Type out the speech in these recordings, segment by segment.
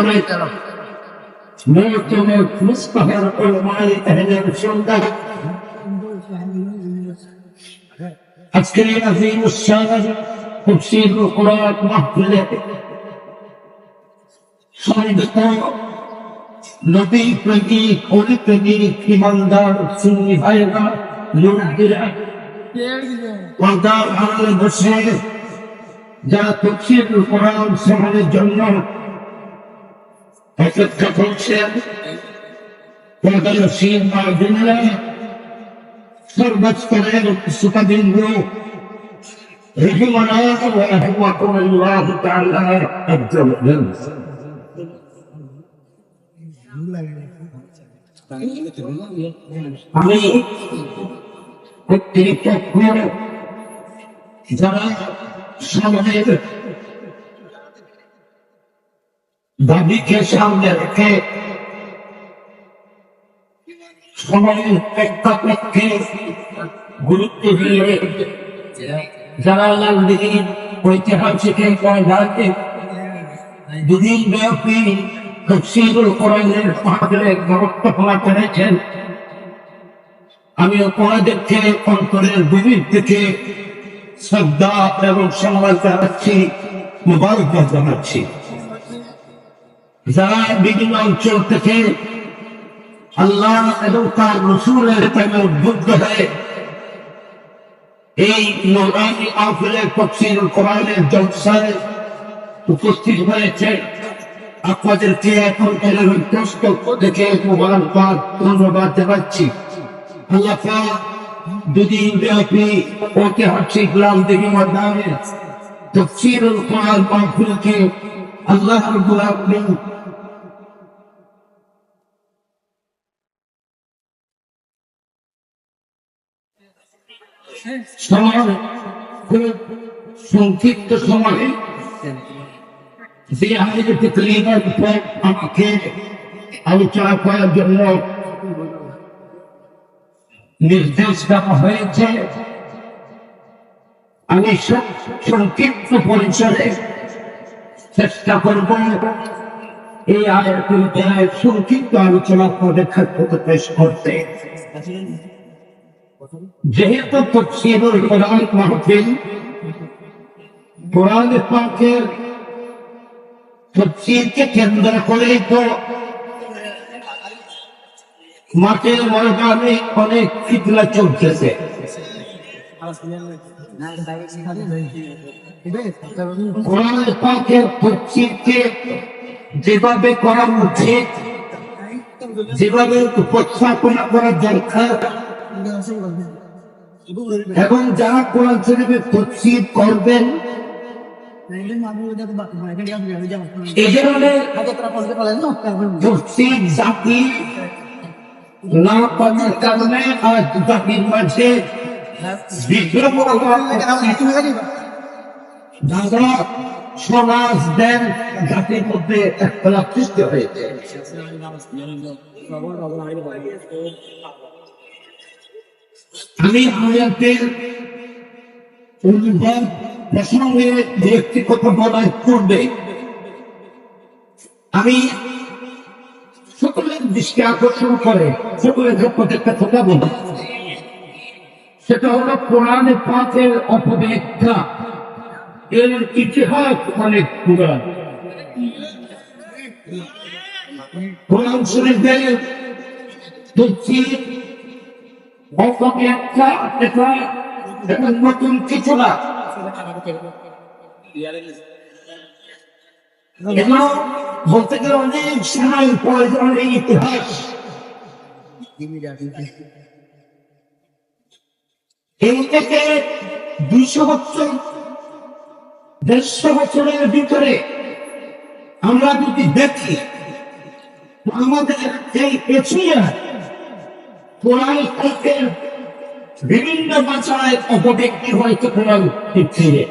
الكرام مؤتمر مصطفى علماء أهل السنة عسكري عظيم الشان تفسير القرآن محفله صادق নবী প্রেমিক অলি প্রেমিক ইমানদার সুন্নি ভাইরা লোকদেরা পর্দার আড়ালে বসে যারা তাফসীরুল কোরআন শ্রবণের জন্য অপেক্ষা করছেন পর্দার নসীব মা'যুল্লাহ সর্বস্তরের শ্রোতাবৃন্দ রহিমানাল্লাহ ওয়া রাহমাতুল্লাহি তাআলা আযজা ওয়া জাল্লা। আমি যারা সমাজের দাবিকে সামনে রেখে সমাজের প্রেক্ষাপটকে গুরুত্ব দিয়ে যারা লালদিঘির ঐতিহাসিক দুদিন ব্যাপী তাফসীরুল কোরআনের মাহফিলে ব্যবস্থাপনা করেছেন, আমি আপনাদেরকে অন্তরের গভীর থেকে শ্রদ্ধা এবং সম্মান জানাচ্ছি, মুবারকবাদ জানাচ্ছি। যারা বিভিন্ন অঞ্চল থেকে আল্লাহ এবং তার রাসূলের প্রেমে উদ্বুদ্ধ হয়ে এই নূরানী মাহফিলে তাফসীরুল কোরআনের জলসায় উপস্থিত হয়েছে, আপনাদেরকে এখন দেখে মুবারকবাদ ধন্যবাদ জানাচ্ছি। আল্লাহ পাক দুদিন ব্যাপী ঐতিহাসিক লালদিঘি ময়দানে তাফসীরুল কোরআন মাহফিলকে আল্লাহ রাব্বুল আলামিন খুব সংক্ষিপ্ত সময়ে যে আমাদের তকরীরের উপর আমাকে আলোচনা করার জন্য নির্দেশ দেওয়া হয়েছে, আমি সংক্ষিপ্ত পরিসরে চেষ্টা করব এই আয়াতের উপরে সংক্ষিপ্ত আলোচনা করে পেশ করতে। যেহেতু তাফসীরুল কোরআন মাহফিল কোরআন পাকের তাফসীরকে কেন্দ্র করে তো মাঠের ময়দানে অনেক ফিতনা চলতেছে। কোরআন পাকের তাফসীরকে যেভাবে করা উচিত, যেভাবে উপস্থাপনা করা দরকার, এবং যারা কোরআন শরীফের তাফসীর করবেন এই ধরনের তাফসীর জাতি না পাওয়ার কারণে আজ জাতির মাঝে বিদ্রোহ ঝগড়া সমাজ দেন, জাতির মধ্যে একতলাপ সৃষ্টি হয়েছে। আমি আয়াতের অনুবাদ প্রসঙ্গে যে একটি কথা বলার পূর্বে আমি সকলের দৃষ্টি আকর্ষণ করে সকলের প্রত্যেকটা কথা বলি, সেটা হলো কোরআনে পাকের অপব্যাখ্যা। এর ইতিহাস অনেক পুরাণ। কোরআন শরীফের তাফসীর অপব্যাখ্যা এটা নতুন কিছু না, এগুলো বলতে গেলে অনেক সময় প্রয়োজনের ইতিহাস। এই থেকে 200 বছর 150 বছরের ভিতরে আমরা যদি দেখি আমাদের এই এশিয়া কোরআন পাকের বিভিন্ন ভাষায় অপব্যক্তি হয়তো কোরআন ফিরে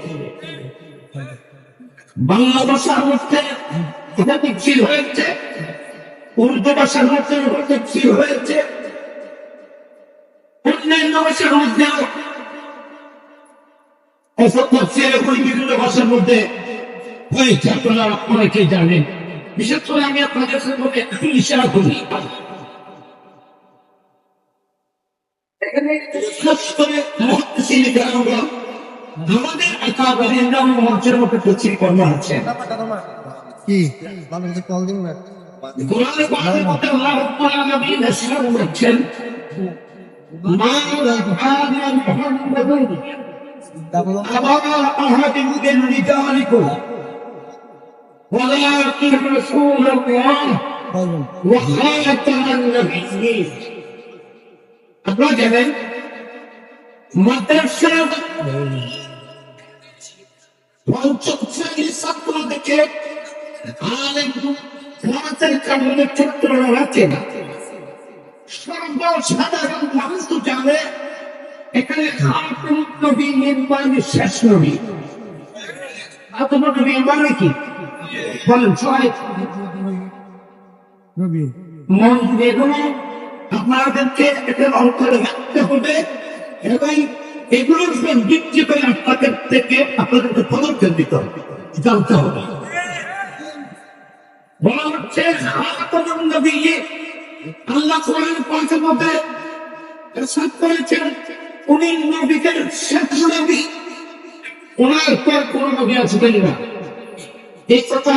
বাংলা ভাষার মধ্যে এটা তফসীর হয়েছে, উর্দু ভাষার মধ্যে তফসীর হয়েছে, অন্যান্য ভাষার মধ্যে এসব তফসির এখন বিভিন্ন ভাষার মধ্যে হয়েছে, আপনারা অনেকেই জানেন। বিশেষ করে আমি আপনাদের সঙ্গে একটু ইশারা করি, এখানে বিশেষ করে মুহাদ্দিসিনে কেরামরা আমাদের আকাবিরিনরা মঞ্চের মধ্যে তফসির কর্ম আছেন। কি বাংলাদেশে কল দিন না কোরআনে পাকের মধ্যে আল্লাহ রাব্বুল আলামিন ইরশাদ করেছেন, মা আনা মুহাম্মাদুন আবা আহাদিন মিন রিজালিকুম ওয়ালাকিন রাসূলুল্লাহ ওয়া খাতামান নাবিয়্যিন। আপনারা জানেন মাদ্রাসা পঞ্চম শ্রেণীর ছাত্র থেকে আলেম সমাজের কারণে ছাত্ররা আছেন, সর্বসাধারণ মানুষ তো জানে এখানে খাতুন নবী নির্মাণের শেষ নবী। খাতুন নবী মানে কি বলেন সবাই? নবী মন এগুলো আপনাদেরকে এটার অন্তরে রাখতে হবে এবং এগুলোর উপর ভিত্তি করে আপনাদের থেকে আপনাদেরকে পদক্ষেপ দিতে হবে, জানতে হবে। বলা হচ্ছে খাতামুন নবিয়্যিন, আল্লাহ কোরআন পাকের মধ্যে ইরশাদ করেছেন উনি নবীদের শেষ নবী, ওনার পর কোন নবী আছে তাই না? এই কথা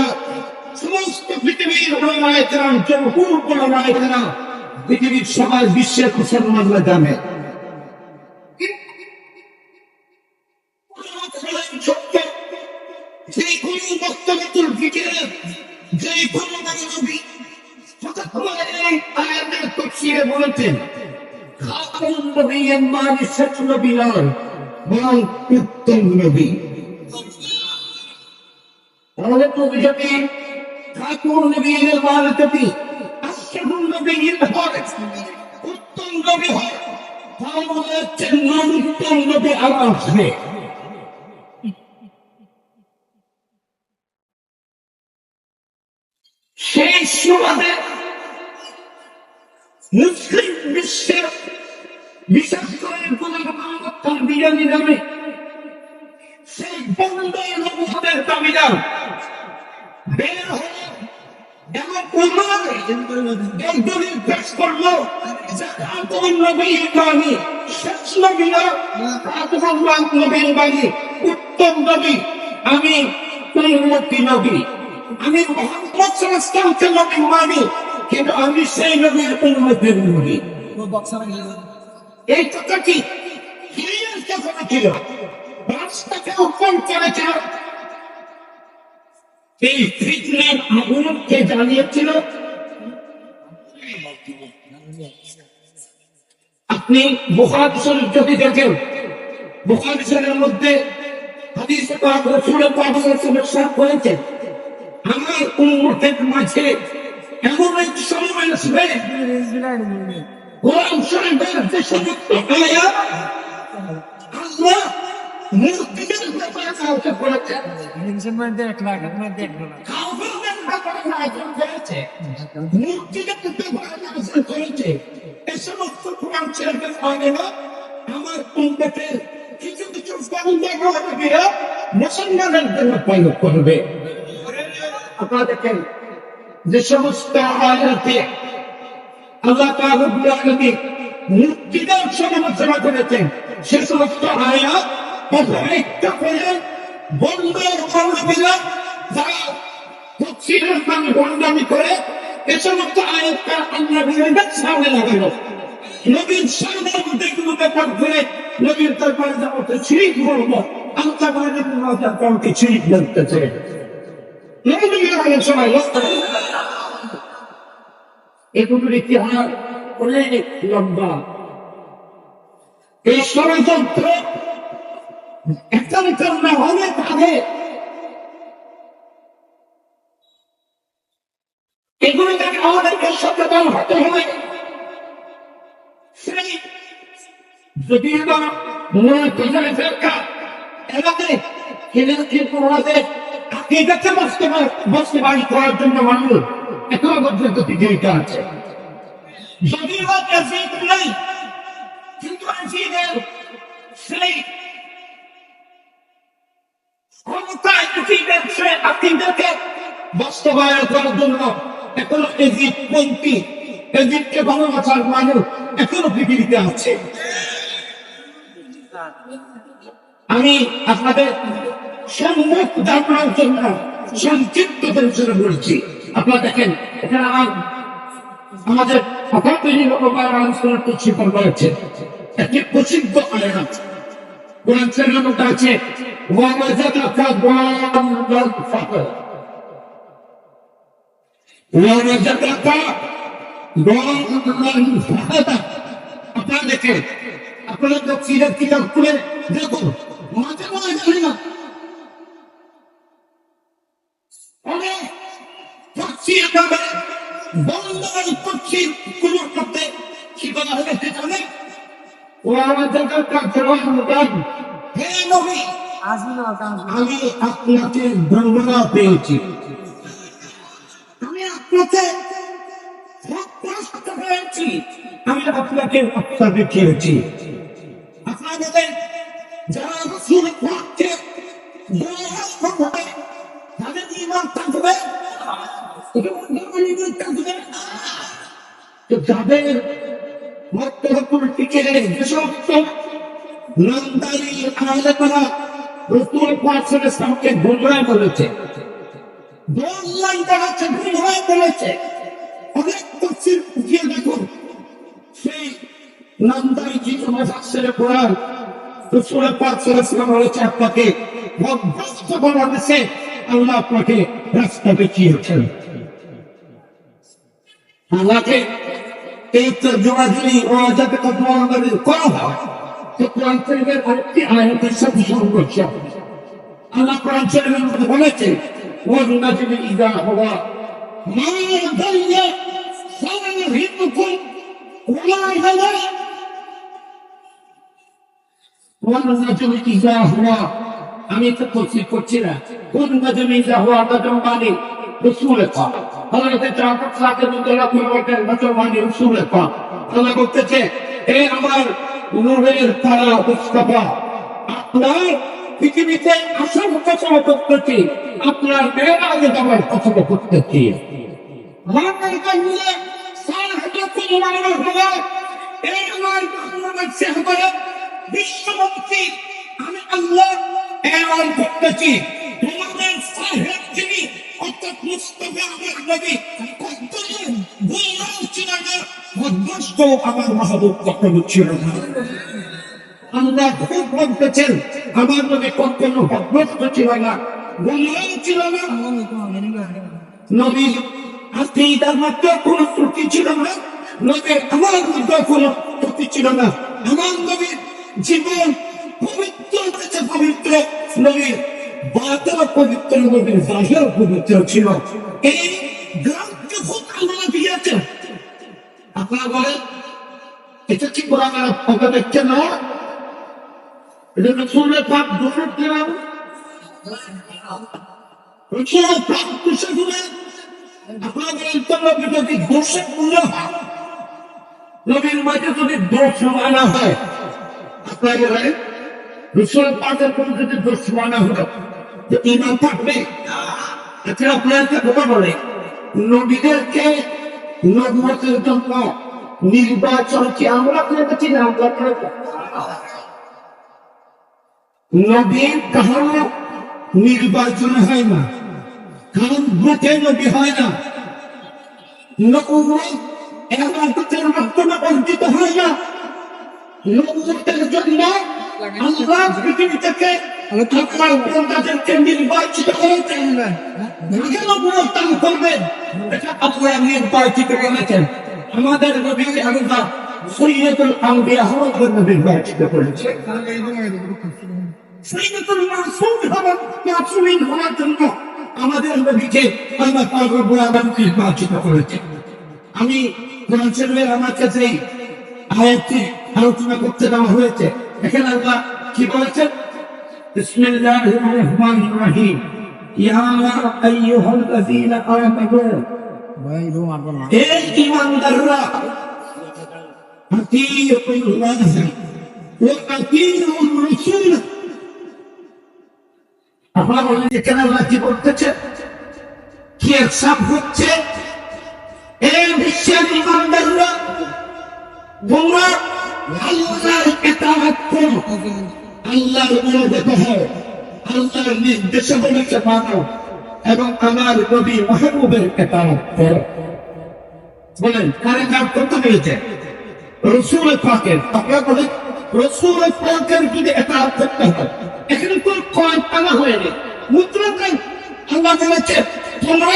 সমস্ত পৃথিবীর উলামায়ে কেরাম, জমহুর উলামায়ে কেরাম, পৃথিবীর সবাই বিশ্বের মুসলমানরা জানে। যে কোন বক্তব্যের ভিতরে যে কোন নবী হঠাৎ করে এই আয়াতের তাফসীরে বলেছেন খাতামুন নবিয়্যিন মানে শেষ নবী নয়, বরং উত্তম নবী। আমাদের নবী যদি খাতামুন নবিয়্যিনের মানে যদি আশরাফুন নবিয়্যিন হয়, উত্তম নবী হয়, তাহলে হচ্ছে উত্তম নবী আর আসবে। সেই সুবাদে মুসলিম বিশ্বের বিশেষ করে তার বিরোধী নামে সেই বন্ধ নবুয়তের দাবিদার বের হয়ে এমন এই দলিল পেশ করলো যে খাতামুন নবিয়্যিন বাণী শেষ নবী না, খাতামুন নবিয়্যিন বাণী উত্তম নবী। আমি উম্মতি নবী, আমি মুহাম্মদ সাল্লাল্লাহু আলাইহি ওয়াসাল্লামকে নবী মানি, কিন্তু আমি সেই নবীর উম্মতের নবী। এই কথা কি ক্লিয়ার কথা ছিল, রাস্তাকে ওপেন করেছিল। এই ফিতনার আগুনকে জ্বালিয়েছিল। আপনি বুখারী শরীফ যদি দেখেন, বুখারী শরীফের মধ্যে হাদিসে পাক রাসূল পাক সাল্লাল্লাহু আলাইহি ওয়াসাল্লাম বলেছেন, আমার উম্মতের মাঝে এমন এক সময় আসবে কোরআন শরীফের যে সমস্ত আয়াত আল্লাহ মুর্তিদের ব্যাপারে আলোচনা করেছেন, কাফিরদের ব্যাপারে আলোচনা করেছে, মুর্তিদের ব্যাপারে আলোচনা করেছে। এই সমস্ত কোরআন শরীফের আয়াত আমার উম্মতের কিছু কিছু বান্দা মুহাম্মদীরা মুসলমানদের জন্য প্রয়োগ করবে। আপনারা দেখেন যে সমস্ত আয়াতে আল্লাহ তাআলা রব্বুল আলামিন মুক্তিদের সমালোচনা করেছেন, সে সমস্ত আয়াত একটা করে বন্ধের মুহাম্মদীরা যারা তাফসীরের নামে বন্দামি করে এ সমস্ত আয়াতকে আল্লাহ নবীর সামনে লাগালো, নবীর সামনে দেখলো ব্যাপার করে নবীর দরবারে যাবতে শিরিক বলবো, আল্লাহ বলেন আল্লাহ কাউকে শিরিক বলতেছে। এগুলোর ইতিহাস অনেক লম্বা। এই ষড়যন্ত্র একটার না অনেক আগে, এগুলো থেকে আমাদেরকে সচেতন হতে হবে। সেই যদি বাস্তবায়ন করার জন্য মানুষ এখনো পর্যন্ত পৃথিবীতে আছে। যদিও নেই, কিন্তু সেই ক্ষমতায় আকিদাকে বাস্তবায়ন করার জন্য এখনো এজিদপন্থী, এজিদকে ভালোবাসার মানুষ এখনো পৃথিবীতে আছে। আমি আপনাদের সম্মুখ জানার জন্য সংক্ষিপ্ত পরিচয় বলছি। আপনারা দেখেন এখানে আমাদের স্বীকার করেছে একটি প্রসিদ্ধ আলেম আছে, কোরআন শরীফের মধ্যে আছে আপনারা দেখেন, আপনারা সিরাত কিতাব খুলে দেখুন, মাঝে মাঝে জানি না অনেক তফসির একেবারে বন্ধ তফসির গুলোর মধ্যে কি বলা হয়েছে জানেন? হে নবী, আমি আপনাকে বর্ণনা পেয়েছি, আমি আপনাকে পেয়েছি, আমি আপনাকে আত্মা দেখিয়েছি। আপনাদের যারা রাসূল পাককে তাদের ঈমান থাকবে, যাদের মক্কার টিকে যেসব নামদারি আলেমরা রাসূল পাক সাল্লাল্লাহু আলাইহি ওয়াসাল্লামকে গুমরাহ বলেছে, বললাম দেখাচ্ছে গুমরাহ বলেছে, অনেক তাফসীর দিয়ে দেখুন সেই নামদারি কি মুফাসসিরে কোরআন রাসূল পাক সাল্লাল্লাহু আলাইহি ওয়াসাল্লাম বলেছে আপনাকে ভ্রষ্ট বানাচ্ছে, আল্লাহ আপনাকে রাস্তা দেখিয়েছেন। আমাকে এই তর্জমা যদি যাতে কতমানদের করা হয় তো কোরআন শরীফের আরেকটি আয়াতের সাথে সংঘর্ষ। আল্লাহ কোরআন শরীফের মধ্যে বলেছে ওয়ান-নাজমি ইযা হাওয়া মা দাল্লা সাহিবুকুম ওয়া হাওয়া ওয়ান-নাজমি ইযা হাওয়া। আমি তো তফসীর করছি না, ওয়ান-নাজমি ইযা হাওয়া নাজম মানে রাসূল পাক হযরত জাফর সাহেবুল্লাহ পরিবর্তন নাজম মানে রাসূল পাক। আল্লাহ বলতেছে হে আমার নূরের তারা মুস্তাফা, আপনার পৃথিবীতে আসার কথা করতেছি, আপনার মেরাজে যাওয়ার কথা করতেছি। বিশ্বমুক্তি আমি আল্লাহ এলান করতেছি, তোমাদের সাহেব যিনি অর্থাৎ মুস্তাফা আমার নবী কখনো ভুলও ছিল না, বদভস্ত আমার মাহবুব কখনো ছিল না। আল্লাহ খুব বলতেছেন আমার নবী কখনো বদভস্ত ছিল না, ভুলও ছিল না। নবীর আকীদার মধ্যে কোনো ত্রুটি ছিল না, নবীর আমলের মধ্যে কোনো ত্রুটি ছিল না। আমার নবীর জীবন পবিত্র থেকে পবিত্র, নবীর বাতিল পবিত্র, নবীর জাহির পবিত্র ছিল। এই গ্রন্থ খুব আল্লাহ দিয়েছেন। আপনারা বলেন এটা কি কোরআনের অপব্যাখ্যা না? এটা রাসূলের পাক দোষক দিলাম, রাসূলের পাক দোষক দিলেন। আপনারা বলেন তো নবী যদি দোষক মনে হয়, নবীর মাঝে যদি দোষ মানা হয়, আপনারা বলেন রাসূলের পাকের কোন যদি দোষ মানা হয় তো ঈমান থাকবে? আচ্ছা আপনারা কথা বলে নবীদেরকে নবুয়তের জন্য নির্বাচন কি আমরা করেছি না আমরা করেছি? নবীর কারো নির্বাচন হয় না, কারণ ভোটে নবী হয় না, নবুয়ত ইবাদতের মাধ্যমে অর্জিত হয় না। নবুয়তের জন্য আল্লাহ পৃথিবী থেকে আপনার বান্দাদেরকে নির্বাচিত করেছেন। নবুয়ত দান করবেন, এটা আপনারা নির্বাচিত করেছেন। আমাদের নবী আল্লাহ সৈয়দুল আম্বিয়া হওয়ার জন্য নির্বাচিত করেছেন, সৈয়দুল মাসুম হওয়ার জন্য আমাদের নবীকে আল্লাহ পাক রব্বুল আলামিন নির্বাচিত করেছেন। আমি কোরআন শরীফের আমার কাছে আয়াতটি আলোচনা করতে দেওয়া হয়েছে। এখানে আল্লাহ কি বলেছেন? বিসমিল্লাহির রহমানির রহিম, ইয়া আইয়ুহাল্লাযীনা আমানু, হে ঈমানদাররা, আতিউল্লাহ ওয়া আতিউর রাসূল, আপনারা বলেন যে কেন আল্লাহ কি বলতেছে, কি সব হচ্ছে? এই বিশ্বের ইমানদাররা তোমরা আল্লাহর ইতাআত করো, আল্লাহর অনুগত হও, আল্লাহর নির্দেশাবলীকে মানো এবং আমার নবী মাহবুবের ইতাআত করো। বলেন কারে কাজ করতে হয়েছে? রসুল পাকের। আপনারা বলেন রসুল পাকের যদি ইতাআত করতে হয়, এখানে কোন কয়েক আনা হয়নি, মুদ্রা নেই। আল্লাহ বলেছে তোমরা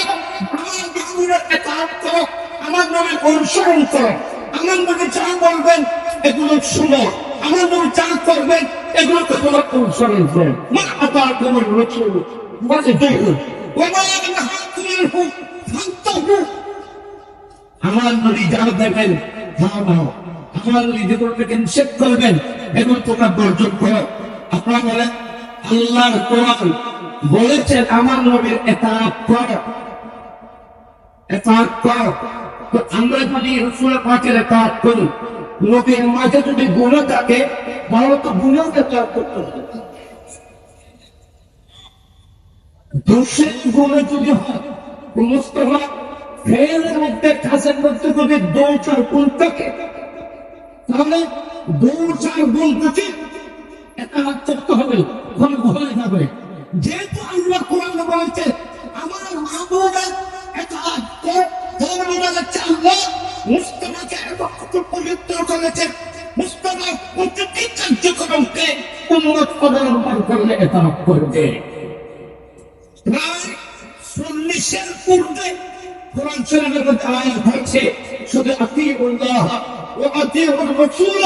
আমার মাহবুবের ইতাআত করো, আমার নবীর অনুসরণ করো, আমার নবী যা বলবেন এগুলো শুনো, আমার নবী যা করবেন এগুলোকে তোমরা অনুসরণ করো। মা আতাকুম রাসূল ফাতিহু ওয়া মা নাহাকুম আনহু ফান্তাহু। আমার নবী যা দেবেন তা নাও, আমার নবী যেগুলোকে নিষেধ করবেন এগুলো তোমরা বর্জন করো। আপনারা বলেন আল্লাহর কোরআন বলেছেন আমার নবীর ইতাআত করো, ইতাআত করো। তো আমরা যদি রাসূল পাকের ইতাআত করি, নবীর মাঝে যদি গুনাহ থাকে তাহলে তো গুনাহকে ত্যাগ করতে হবে। দোষের গুনাহ যদি হয়, মুস্তাফা ফেলের মধ্যে কাজের মধ্যে যদি 2-4 গুণ থাকে, তাহলে 2-4 গুণ থেকে ইতাআত করতে হবে, কোনো ভয় যাবে। যেহেতু আল্লাহ কোরআন বলেছে আমার মাহবুবের ইতাআত কর, তার মানে হচ্ছে আল্লাহ মুস্তাফাকে এত পবিত্র করেছেন, মুস্তাফার প্রতিটি কার্যক্রমকে উম্মত অবলম্বন করলে ইতাআত করবে। প্রায় 40-এর পূর্বে কোরআন শরীফের মধ্যে আয়াত হচ্ছে শুধু আতিউল্লাহ ওয়া আতিউর রাসূল।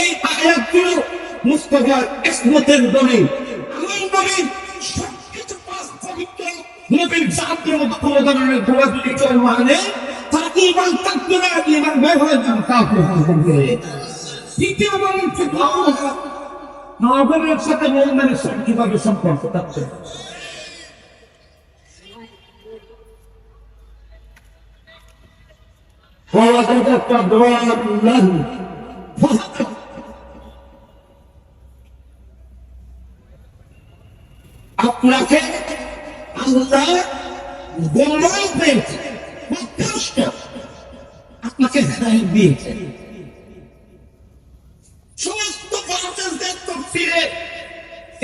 এই আয়াতগুলো মুস্তাফার ইসমতের দলিল। আমার নবীর সবকিছু পাঁচ পবিত্র, নবীর জাতির মতো কোনো ধরনের দোয়াদুলি কেউ মানে তার ঈমান থাকবে না, ঈমান বের হয়ে যাবে, কাফের হয়ে যাবে। দ্বিতীয় বলছে নগরের সাথে মুমিনের সাথে কিভাবে সম্পর্ক থাকবে? ووجدك ضالا فهدى। আপনাকে আল্লাহ গোমরাহ পেয়েছে, পথভ্রষ্ট, আপনাকে হেদায়েত দিয়েছে। সমস্ত ভারতের তফসিরে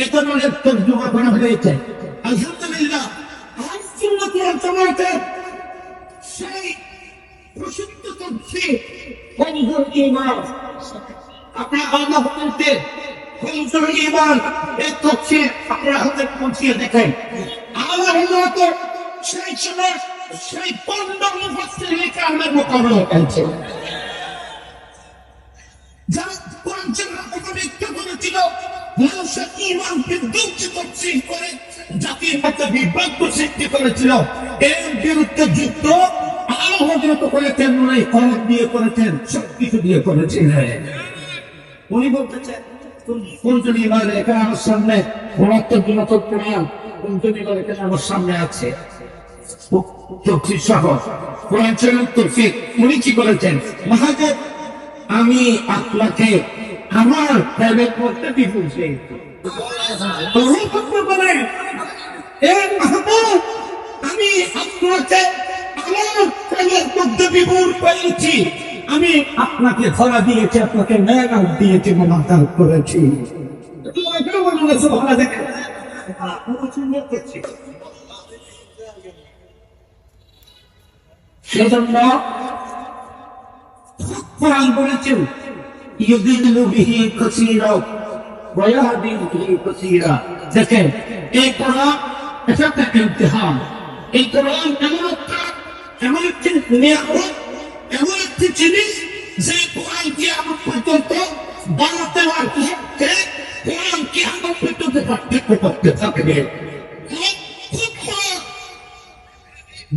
এটা অনেক তর্জমা করা হয়েছে। আলহামদুলিল্লাহ আহলে সুন্নাত ওয়াল জামাতের সেই প্রসিদ্ধ তফসির কমজোর ঈমান, আপনারা আল্লাহ বলতে কমজোর ঈমান, এই তফসির আপনারা হাতে পৌঁছিয়ে দেখেন। আল্লাহ হয়তো সেই সময় সেই 15 মুফাসসির কিরামের মোকাবেলা করেছে, যারা কোরআনের অপব্যাখ্যা করেছিল, মানুষের ঈমান বিদ্যুৎ তফসির করে জাতির মধ্যে বিভ্রান্ত সৃষ্টি করেছিল। এর বিরুদ্ধে যুদ্ধ আল্লাহ হযরত করেছেন, উনি কলম দিয়ে করেছেন, সবকিছু দিয়ে করেছিলেন। উনি বলতেছেন কোনজন ঈমান এখানে আমার সামনে 69 জন কোরআন, কোনজন ঈমান এখানে আমার সামনে আছে তফসির সহ কোরআন শরীফ তফসির। উনি কি করেছেন? মহাজেব আমি আপনাকে আমার প্রেমের মধ্যে বিপুল পেয়েছি। আমি আপনাকে আমার প্রেমের মধ্যে বিপুল পেয়েছি, আমি আপনাকে ধরা দিয়েছি, আপনাকে মেঘাল দিয়েছি, মহাদান করেছি। সেজন্য কোরআন বলেছেন ইউদিল্লু বিহি কাসীরা ওয়া ইয়াহদি বিহি কাসীরা। দেখেন এই কোরআন এটা একটা ইমতিহান। এই কোরআন এমন একটি নিয়ামত, এমন একটি জিনিস যে কোরআন কিয়ামত পর্যন্ত বানাতে হবে, কোরআন কিয়ামত পর্যন্ত পার্থক্য করতে থাকবে।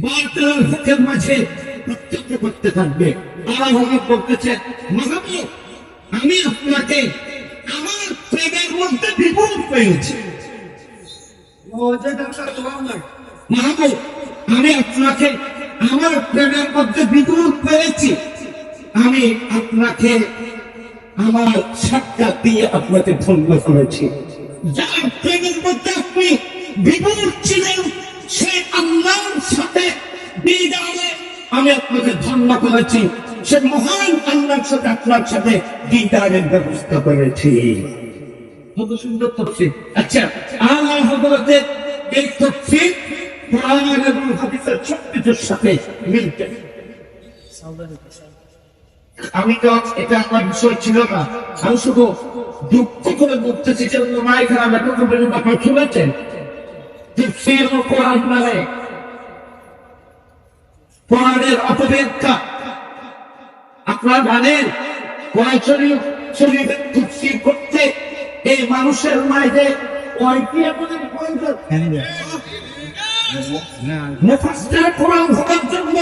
বাতিলের হকের মাঝে পার্থক্য করতে থাকবে। আল্লাহ বলতেছেন মাহবুব আমি আপনাকে আমার প্রেমের মধ্যে বিপুল পেয়েছি। মাহবুব আমি আপনাকে আমার প্রেমের মধ্যে বিপুল পেয়েছি, আমি আপনাকে আমার সাক্ষাৎ দিয়ে আপনাকে ধন্য করেছি। যার প্রেমের মধ্যে আপনি বিপুল ছিলেন, সে আল্লাহর সাথে দিদারে আমি আপনাকে ধন্যবাদ করেছি, সে মহান আল্লাহর সাথে আপনার সাথে দিদারের ব্যবস্থা করেছি। কত সুন্দর তফসির। আচ্ছা, আল্লাহ হযরতের এই তফসির কোরআন এবং হাদিসের সবকিছুর সাথে মিলতে। আমি তো এটা আমার বিষয় ছিল না, আমি শুধু যুক্তি করে বলতেছি যে মায়ের খারাপ এখন পর্যন্ত আপনার শুনেছেন তাফসীর কোরআন মানে কোরআনের অপব্যাখ্যা। আপনারা জানেন কোরআন শরীফের তাফসীর করতে এই মানুষের মাঝে কয়টি প্রয়োজন? মুফাসসির কোরআন হওয়ার জন্য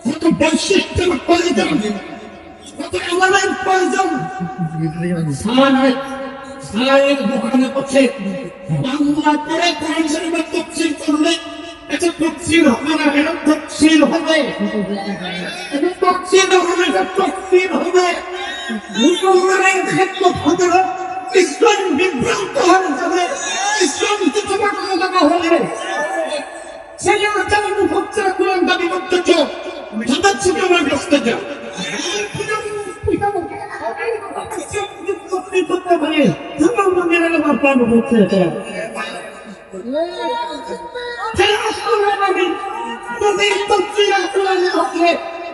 কত বৈশিষ্ট্যের প্রয়োজন, কত আমলের প্রয়োজন। সালায়ের দোকানে বসে বাংলা করে কোরআন শরীফের তাফসীর করলে এটা তাফসীর হবে না, এটা তাফসীর হবে, এটা তাফসীর হবে, এটা তাফসীর হবে। মুসলমানের খেদমত হবে না, ইসলাম বিভ্রান্ত হয়ে যাবে, ইসলাম কিছু দেওয়া হবে। সেজন্য যারা মুফাসসির কোরআন দাবি করতেছ তাদের থেকে আমরা ব্যস্ত যাও। করতে পারে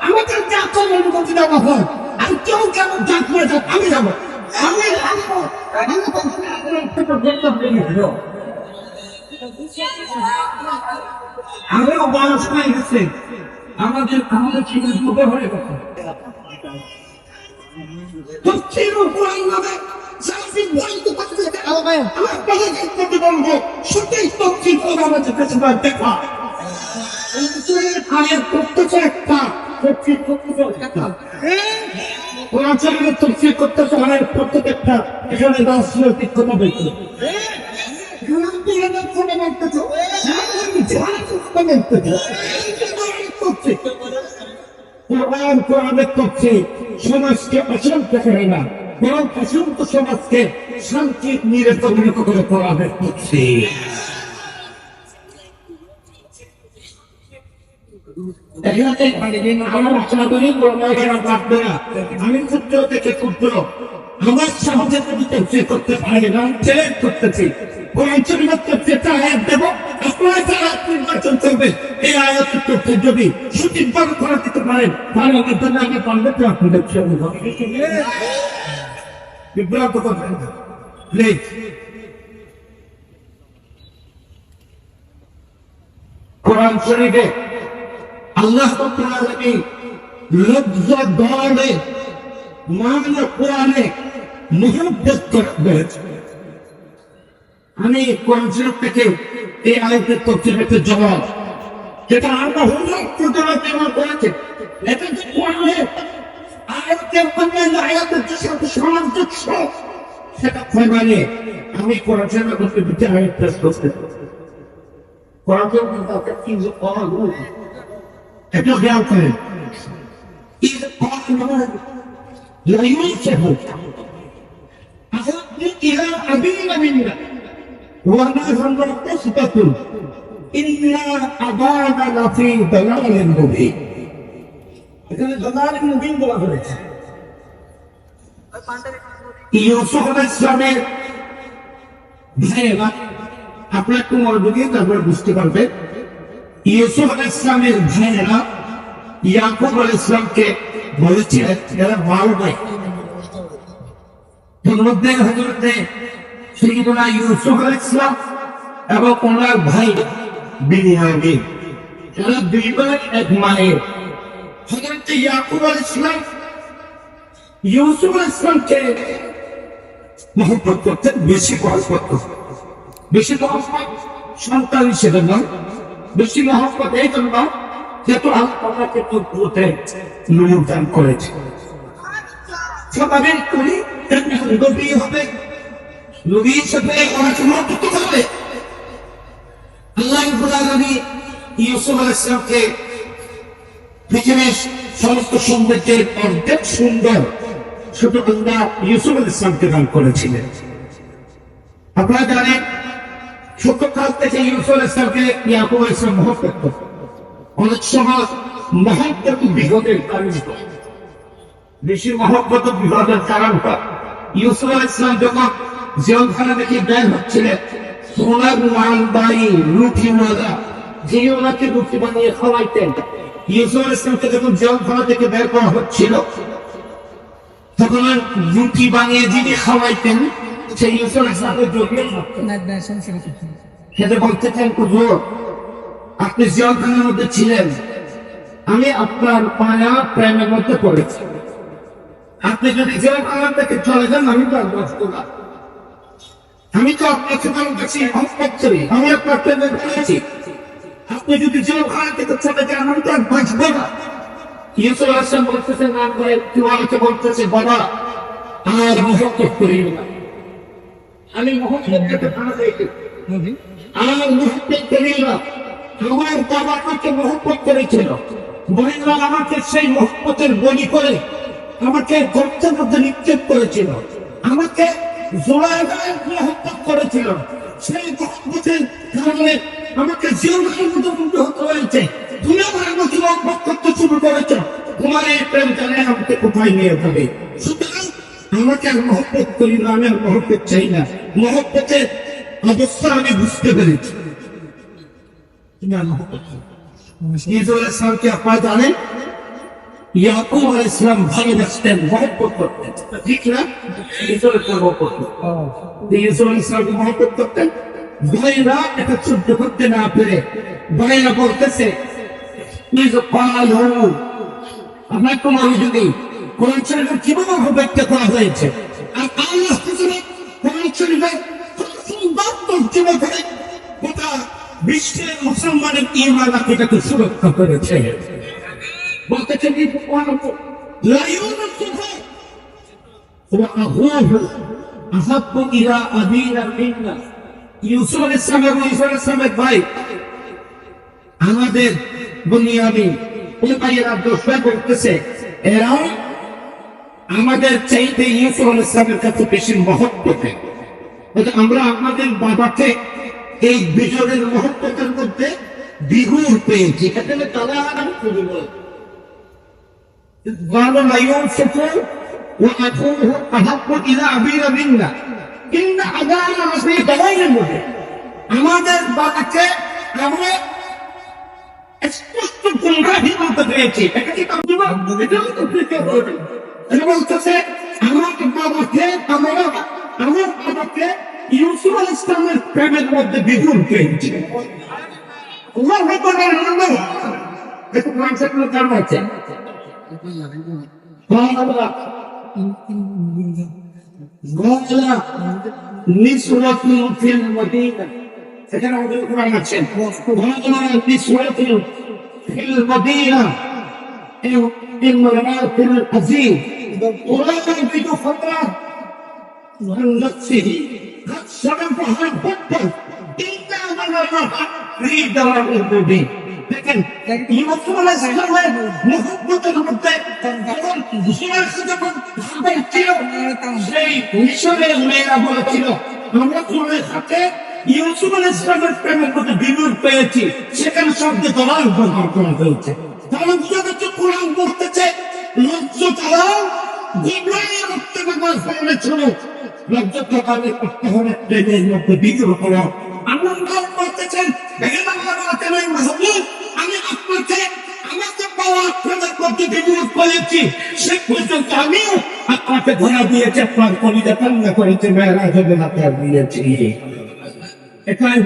আমাদের জাতীয় অনুমতি দেওয়া হয়, আর কেউ কেমন জাত হয়ে যাক আমি যাবো, আমি আমিও বয়স হয়ে গেছে, আমাদের ছেলে দুটো হয়ে গেছে। তফসীর কোরআন নামে সারাদিন বলতে থাকলে আমার কাছে করতে বলবো সঠিক তফসীর আমাদের কাছে দেখা। আয়াত করতেছে একটা, তফসীর করতেছে একটা। কোরআন শরীফের তফসীর করতেছে আয়াত করতেছে একটা, এখানে রাজনৈতিক কথা বলতে সমাজকে অশান্ত করে না, বরং অশান্ত সমাজকে শান্তি নিয়ে পরিণত করে কোরআনের করছে। আমার আশা করি আমি ক্ষুদ্র থেকে ক্ষুদ্র আমার সহজে যদি তফসীর করতে পারে না, চ্যালেঞ্জ করতেছি কোরআন শরীফের তফসীরটা আয়াত দেব, আপনারা যারা নির্বাচন করবেন এই আয়াতের তফসীর যদি সঠিকভাবে করা দিতে পারেন তাহলে আমার জন্য আমি পারলে তো আপনাদের বিভ্রান্ত করবেন না প্লিজ। কোরআন শরীফে আল্লাহ রাব্বুল আলামিন লফজ দলে মানে কোরআনে মুহাব্বত করতে। আমি কোরআন শরীফ থেকে এই আয়াতের তফসীরের জবাব যেটা আমরা হুজুর প্রথমে ব্যবহার করেছি, এটা যে কোরআনে আয়াতের অন্যান্য আয়াতের যে সাথে সামঞ্জস্য সেটা মানে আমি কোরআন শরীফের মধ্যে দুটি আয়াত পেশ করতে কোরআন শরীফের তাকে কি যে কোরআন এটা খেয়াল করেন। إذ قالوا ليوسف أحب إلى أبينا منا ونحن عصبة إنا أبانا لفي ضلال مبين। এখানে ضلال مبين বলা হয়েছে। ইউসুফ আলাইহিস সালামের ভাইয়েরা, আপনারা একটু মনোযোগ দিয়ে তারপরে বুঝতে পারবেন। ইউসুফ আলাইহিস সালামের ভাইয়েরা ইয়াকুব আলাইহিস সালামকে বলেছিলেন এরা ভালো নাই। তোর মধ্যে হযরতে সাইয়্যিদুনা ইউসুফ আলাইহিস সালাম এবং ওনার ভাই বিনিয়ামিন, এরা দুই ভাই এক মায়ের। হযরতে ইয়াকুব আলাইহিস সালাম ইউসুফ আলাইহিস সালামকে মহব্বত করতেন, বেশি মহব্বত করতেন। বেশি মহব্বত সন্তান হিসেবে নয়, বেশি মহব্বত এই জন্য যেহেতু আল্লাহ তাআলাকে পুত্রতে নূর দান করেছে। স্বাভাবিক করি নবী হবে, নবীর সাথে মহব্বত হবে। আল্লাহ রাব্বুল আলামিন ইউসুফ আলাইহিস সালামকে পৃথিবীর সমস্ত সৌন্দর্যের অর্ধেক সুন্দর শুধু আল্লাহ ইউসুফ আলাইহিস সালামকে দান করেছিলেন। আপনারা জানেন ছোটকাল থেকে ইউসুফ ইসলামকে ইয়াকুব ইসলাম মহব্বত করত। অনেক সময় মহব্বত বিপদের কারণ হয়, বেশি মহব্বত বিপদের কারণ হয়। ইউসুফ ইসলাম যখন জেলখানা থেকে বের হচ্ছিলেন, সোনার মালবাহী রুটি মজা যে ওনাকে রুটি বানিয়ে খাওয়াইতেন, ইউসুফ ইসলামকে যখন জেলখানা থেকে বের করা হচ্ছিল তখন রুটি বানিয়ে যিনি খাওয়াইতেন সেই ইউসুফ ইসলামকে জড়িয়ে খেতে বলতেছেন, হুজুর আপনি জেলখানার মধ্যে ছিলেন, আমি আপনার মায়া প্রেমের মধ্যে পড়েছি, আপনি যদি জেলখানা থেকে চলে যান আমি তো আর বাঁচবো না, আমি তো আপনাকে ভালো কাছে করি, আমি আপনার প্রেমে পড়েছি, আপনি যদি জেলখানা থেকে চলে যান আমি তো আর বাঁচবো না। ইউসুফ ইসলাম বলতেছেন, না করে আমাকে বলতেছে, বাবা আমার মহব্বত করি না, আমি মহব্বতকে ভালো দেখি, আমার মহব্বত করি না। আমার বাবা আমাকে মহব্বত করেছিল, বহিরা আমাকে সেই মহব্বতের বলি করে আমাকে গর্তের মধ্যে নিক্ষেপ করেছিল, আমাকে জোড়ায় মহব্বত করেছিল, সেই মহব্বতের কারণে আমাকে জেলখানার মধ্যে বন্ধ হতে হয়েছে। তুমি আমার আমাকে মহব্বত করতে শুরু করেছ, তোমার এই প্রেম জানে আমাকে কোথায় নিয়ে যাবে। সুতরাং আমাকে আর মহব্বত করি না, আমি আর মহব্বত চাই না। মহব্বতের অবস্থা আমি বুঝতে পেরেছি। তুমি আর মহব্বত ইউসুফ ইসলামকে আপনারা জানেন, ইয়াকুব আলাইহিস সালাম ভালোবাসতেন, মহব্বত করতেন, ঠিক না? ইউসুফ ইসলাম মহব্বত করতেন, ইউসুফ ইসলামকে মহব্বত করতেন। ভাইরা এটা সহ্য করতে না পেরে ভাইরা বলতেছে, আমার তোমার যদি কোরআন শরীফের কিভাবে ব্যাখ্যা করা হয়েছে, আর আল্লাহ কোরআন শরীফের সুন্দর তর্জমা করে গোটা বিশ্বের মুসলমানের ঈমান আকিদাকে সুরক্ষা করেছে। বলতেছে ইউসুফ ইসলাম এবং ইউসুফ ইসলামের ভাই আমাদের বুনিয়ামিন এই ভাইয়েরা দোষটা করতেছে, এরাও আমাদের চাইতে ইউসুফ ইসলামের কাছে বেশি মহব্বতে। আমরা আমাদের বাবাকে এই বিজয়ের মহব্বতের মধ্যে দ্বিগুণ পেয়েছি। এখানে তারা قال لا يوسف وأخوه أحب إلى أبينا منا إن أبانا لفي ضلال مبين। আমাদের বাবাকে আমরা স্পষ্ট গুমরাহি বলতে পেরেছি। এটা কি বলতেছে আমার বাবাকে আমার বাবাকে ইউসুফ আলাইহিস সালামের প্রেমের মধ্যে দ্বিগুণ পেয়েছি। আল্লাহু আকবার। দেখো মানসিকতা কেমন আছে। নিসওয়াতুন ফিল মদিনা, সেখানে আমাদের কোরআন আছে, নিসওয়াতুন ফিল মদিনা ইমরাতুল আজিজ أريد فترة عن نفسه قد شغفها حبا إلا من الله في دار الدين। দেখেন ইউসুফ আলাইহিস সালামের মুহাব্বতের মধ্যে যখন ঘোষণার যখন ভাবে ছিল, সেই মিশরের মেয়েরা বলেছিল আমরা কোরআনের সাথে ইউসুফ আলাইহিস সালামের প্রেমের মধ্যে বিনোদ পেয়েছি, সেখানে শব্দ দলাল ব্যবহার করা হয়েছে। তাহলে বুঝা যাচ্ছে কোরআন বলতেছে লজ্জা তারাও জিবরাইল মুত্তাকিদের সামনে ছিল, লজ্জা তারাও করতে হবে প্রেমের মধ্যে বিদ্রোহ করা। আল্লাহ বলতেছেন আমি আপনাকে আমাকে পাওয়া প্রেমের মধ্যে বিনিয়োগ করেছি, সে পর্যন্ত আমিও আপনাকে ধরা দিয়েছি, আপনার কবিতা কান্না করেছে, মেয়েরা জন্য আপনার দিয়েছি। এটাই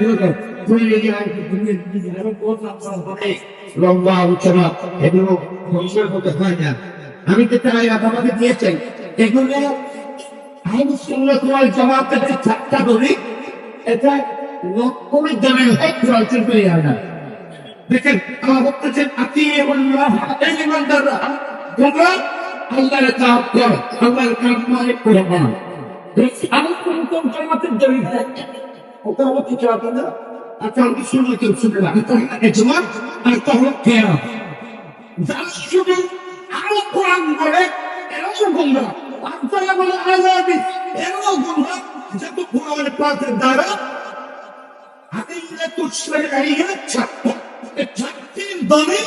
লম্বা আলোচনা এগুলো ভবিষ্যৎ হতে হয় না। আমি তো তাই আমাকে দিয়েছেন এগুলো আইন সুন্নাত ওয়াল জামাতের যে চারটা দলিল, এটা লক্ষণের দলিল একজন করে আনা। দেখেন আমার বলতেছেন আতিউল্লাহ এই ইমানদাররা তোমরা আল্লাহর তাআত করো, আল্লাহর কাজ মানে করো না। আমি কোন জামাতের দলিল ওটা হলো কিছু আপনারা আপনাকে শুনলে কেউ শুনবে না, এজমা আর তাহলে কেন যারা শুধু আরো কোরআন বলে এরাও গুমরা, আপনারা বলে আজাদি এরাও গুমরা, যত কোরআনের পাঠের দ্বারা আমি না তুচ্ছের গাড়িয়ে ছাত্রের দলে